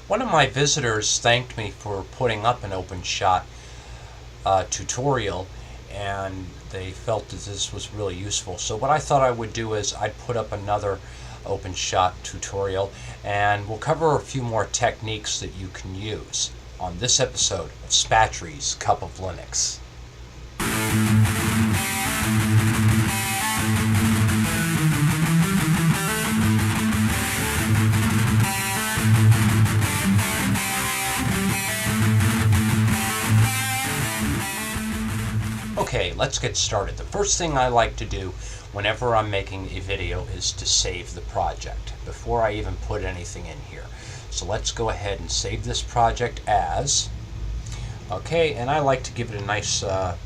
One of my visitors thanked me for putting up an Openshot tutorial, and they felt that this was really useful. So what I thought I would do is I'd put up another Openshot tutorial, and we'll cover a few more techniques that you can use on this episode of Spatry's Cup of Linux. Okay, let's get started. The first thing I like to do whenever I'm making a video is to save the project before I even put anything in here. So let's go ahead and save this project as. Okay, and I like to give it a nice a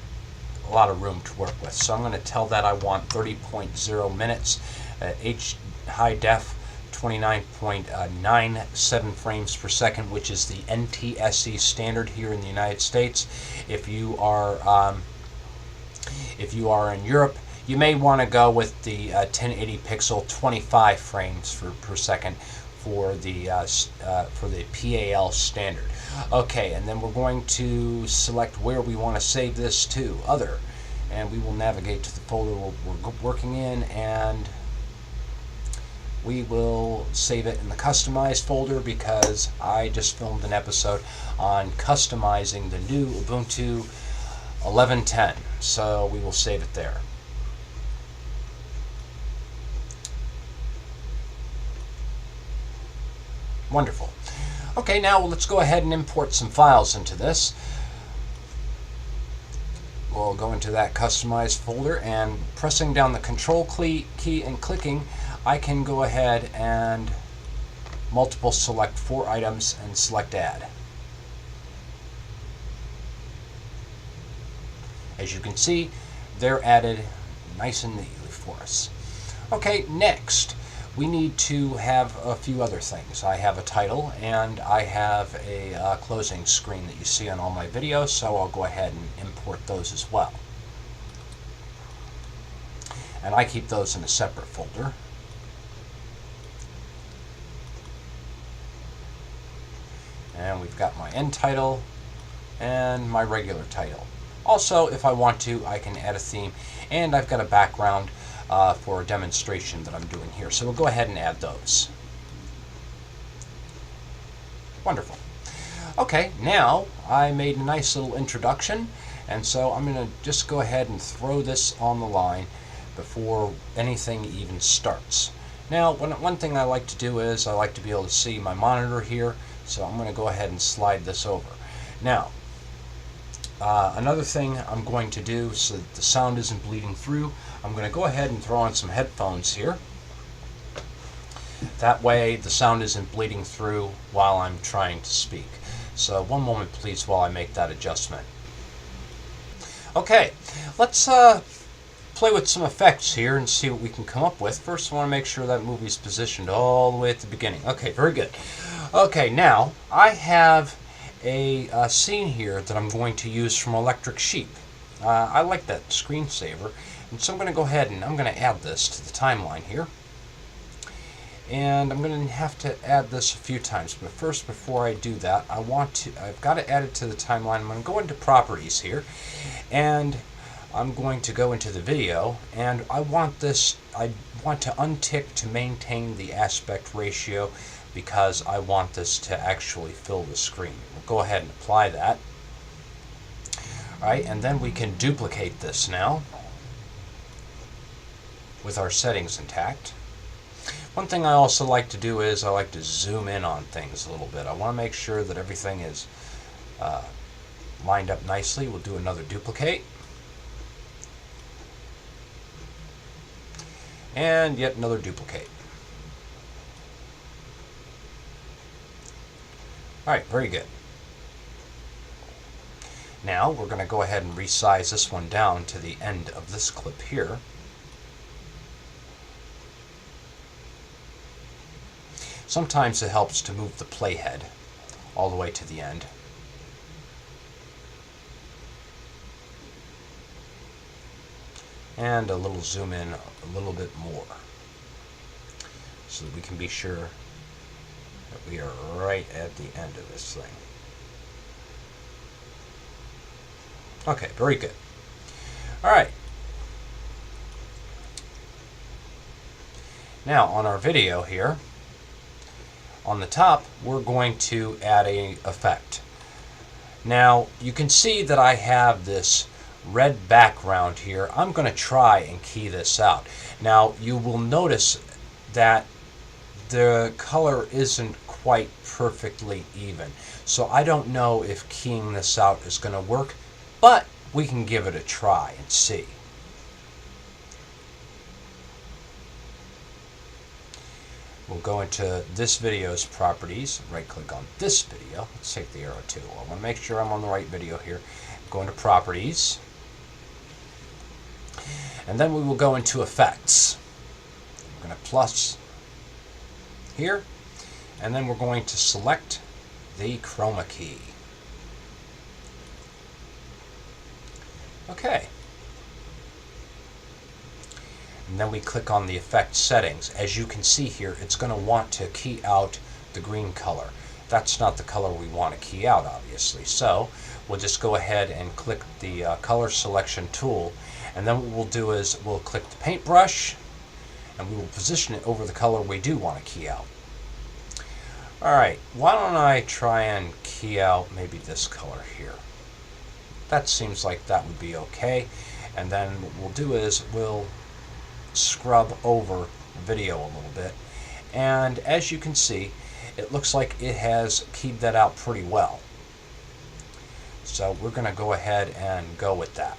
lot of room to work with. So I'm going to tell that I want 30.0 minutes at high def, 29.97 frames per second, which is the NTSC standard here in the United States. If you are in Europe, you may want to go with the 1080 pixel 25 frames per second for the PAL standard. Okay, and then we're going to select where we want to save this to, Other, and we will navigate to the folder we're working in, and we will save it in the Customize folder because I just filmed an episode on customizing the new Ubuntu 11.10, so we will save it there. Wonderful. Okay, now let's go ahead and import some files into this. We'll go into that Customize folder, and pressing down the Control key and clicking, I can go ahead and multiple select 4 items and select Add. As you can see, they're added nice and neatly for us. Okay, next we need to have a few other things. I have a title and I have a closing screen that you see on all my videos, so I'll go ahead and import those as well. And I keep those in a separate folder. And we've got my end title and my regular title. Also, if I want to, I can add a theme, and I've got a background for a demonstration that I'm doing here. So we'll go ahead and add those. Wonderful. Okay, now I made a nice little introduction, and so I'm going to just go ahead and throw this on the line before anything even starts. Now, one thing I like to do is I like to be able to see my monitor here, so I'm going to go ahead and slide this over. Now, another thing I'm going to do so that the sound isn't bleeding through, I'm going to go ahead and throw on some headphones here. That way the sound isn't bleeding through while I'm trying to speak. So one moment please while I make that adjustment. Okay, let's play with some effects here and see what we can come up with. First I want to make sure that movie's positioned all the way at the beginning. Okay, very good. Okay, now I have a scene here that I'm going to use from Electric Sheep. I like that screensaver, and so I'm going to go ahead and I'm going to add this to the timeline here. And I'm going to have to add this a few times, but first, before I do that, I've got to add it to the timeline. I'm going to go into Properties here, and I'm going to go into the video, and I want to untick to maintain the aspect ratio because I want this to actually fill the screen. We'll go ahead and apply that. Alright, and then we can duplicate this now with our settings intact. One thing I also like to do is I like to zoom in on things a little bit. I want to make sure that everything is lined up nicely. We'll do another duplicate. And yet another duplicate. Alright, very good. Now we're going to go ahead and resize this one down to the end of this clip here. Sometimes it helps to move the playhead all the way to the end. And a little zoom in a little bit more so that we can be sure We are right at the end of this thing. Okay, very good. All right. Now on our video here, on the top, we're going to add a effect. Now you can see that I have this red background here. I'm going to try and key this out. Now you will notice that the color isn't quite perfectly even. So I don't know if keying this out is going to work, but we can give it a try and see. We'll go into this video's properties, right click on this video. Let's take the arrow tool. I want to make sure I'm on the right video here. Go into properties. And then we will go into effects. We're going to plus here. And then we're going to select the chroma key. Okay. And then we click on the effect settings. As you can see here, it's going to want to key out the green color. That's not the color we want to key out, obviously. So we'll just go ahead and click the color selection tool. And then what we'll do is we'll click the paintbrush and we will position it over the color we do want to key out. Alright, why don't I try and key out maybe this color here. That seems like that would be okay. And then what we'll do is we'll scrub over the video a little bit, and as you can see, it looks like it has keyed that out pretty well. So we're going to go ahead and go with that.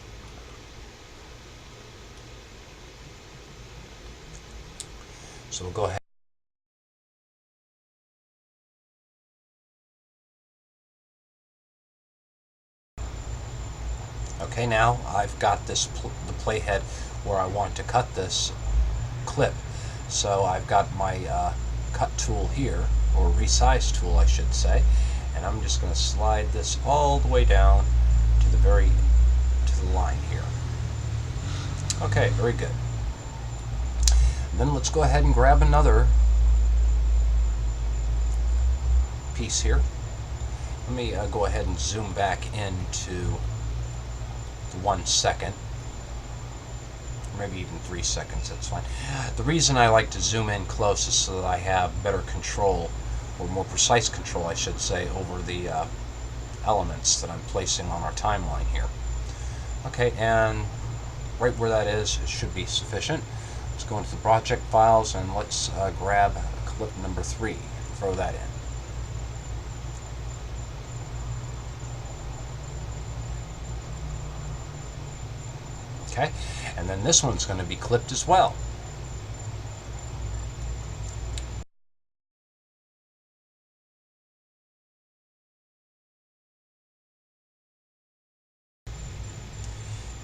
So we'll go ahead. Okay, now I've got this the playhead where I want to cut this clip. So I've got my cut tool here, or resize tool I should say, and I'm just going to slide this all the way down to the line here. Okay, very good. And then let's go ahead and grab another piece here. Let me go ahead and zoom back into the 1 second. Maybe even 3 seconds, that's fine. The reason I like to zoom in close is so that I have better control, or more precise control I should say, over the elements that I'm placing on our timeline here. Okay, and right where that is, it should be sufficient. Let's go into the project files and let's grab clip number 3, throw that in. Okay, and then this one's going to be clipped as well.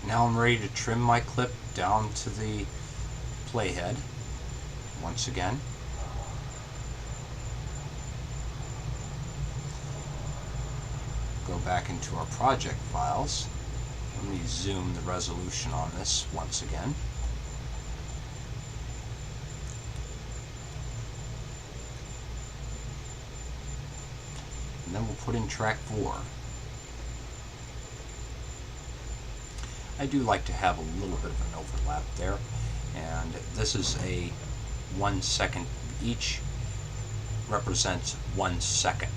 Now I'm ready to trim my clip down to the playhead once again. Go back into our project files. Let me zoom the resolution on this once again. And then we'll put in track 4. I do like to have a little bit of an overlap there, and this is a 1 second. Each represents 1 second.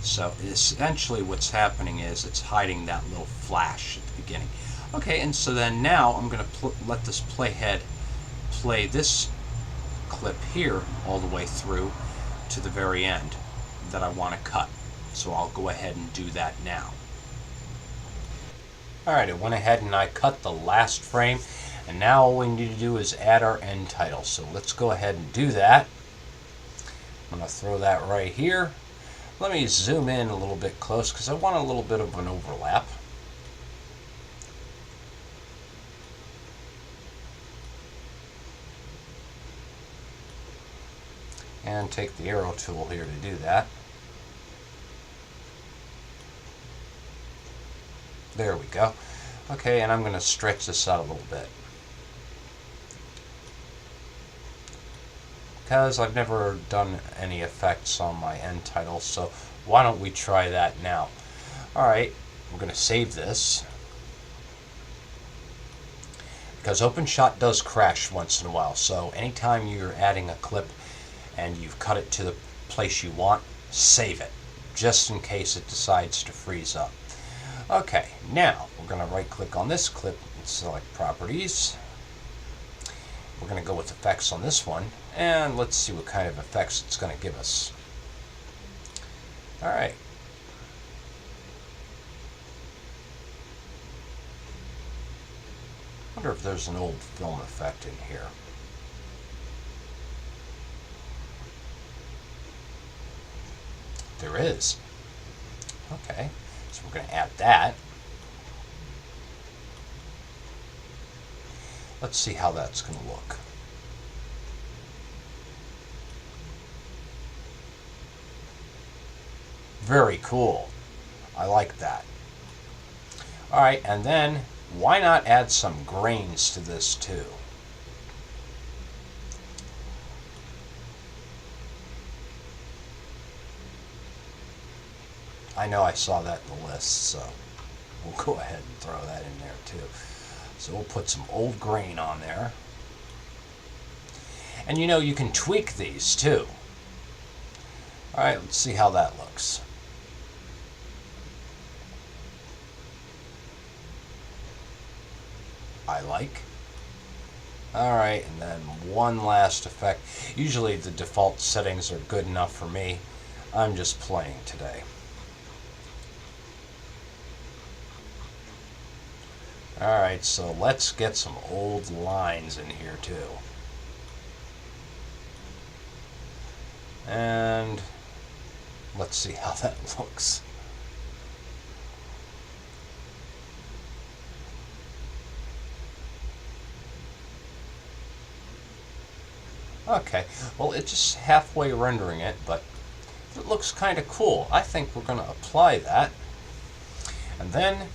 So essentially what's happening is it's hiding that little flash at the beginning. Okay, and so then now I'm going to let this playhead play this clip here all the way through to the very end that I want to cut. So I'll go ahead and do that now. Alright, I went ahead and I cut the last frame, and now all we need to do is add our end title. So let's go ahead and do that. I'm going to throw that right here. Let me zoom in a little bit close because I want a little bit of an overlap. And take the arrow tool here to do that. There we go. Okay, and I'm going to stretch this out a little bit. because I've never done any effects on my end titles, so why don't we try that now? Alright, we're going to save this, because Openshot does crash once in a while, so anytime you're adding a clip and you've cut it to the place you want, save it, just in case it decides to freeze up. Okay, now we're going to right click on this clip and select Properties. We're going to go with Effects on this one, and let's see what kind of effects it's going to give us. Alright. I wonder if there's an old film effect in here. There is. Okay, so we're going to add that. Let's see how that's going to look. Very cool. I like that. Alright, and then why not add some grains to this too? I know I saw that in the list, so we'll go ahead and throw that in there too. So we'll put some old grain on there. And you know, you can tweak these too. Alright, let's see how that looks. I like. Alright, and then one last effect. Usually the default settings are good enough for me. I'm just playing today. Alright, so let's get some old lines in here too. And let's see how that looks. Okay, well, it's just halfway rendering it, but it looks kind of cool. I think we're going to apply that. And then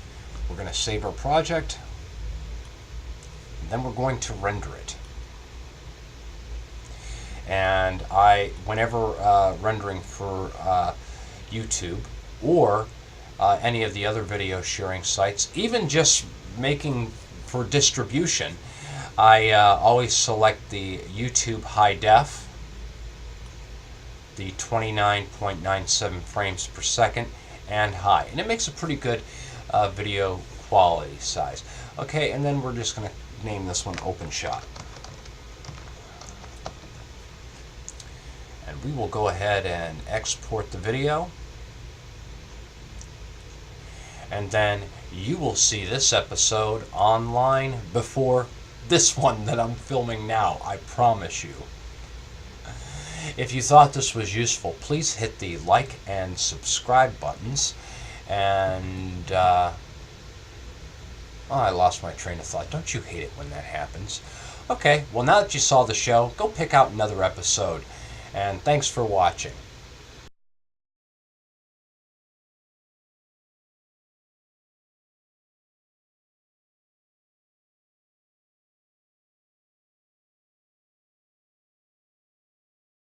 we're going to save our project. And then we're going to render it. And whenever rendering for YouTube or any of the other video sharing sites, even just making for distribution, I always select the YouTube high def, the 29.97 frames per second, and high. And it makes a pretty good video quality size. Okay, and then we're just going to name this one Openshot. And we will go ahead and export the video. And then you will see this episode online before this one that I'm filming now, I promise you. If you thought this was useful, please hit the like and subscribe buttons. And oh, I lost my train of thought. Don't you hate it when that happens? Okay, well, now that you saw the show, go pick out another episode. And thanks for watching.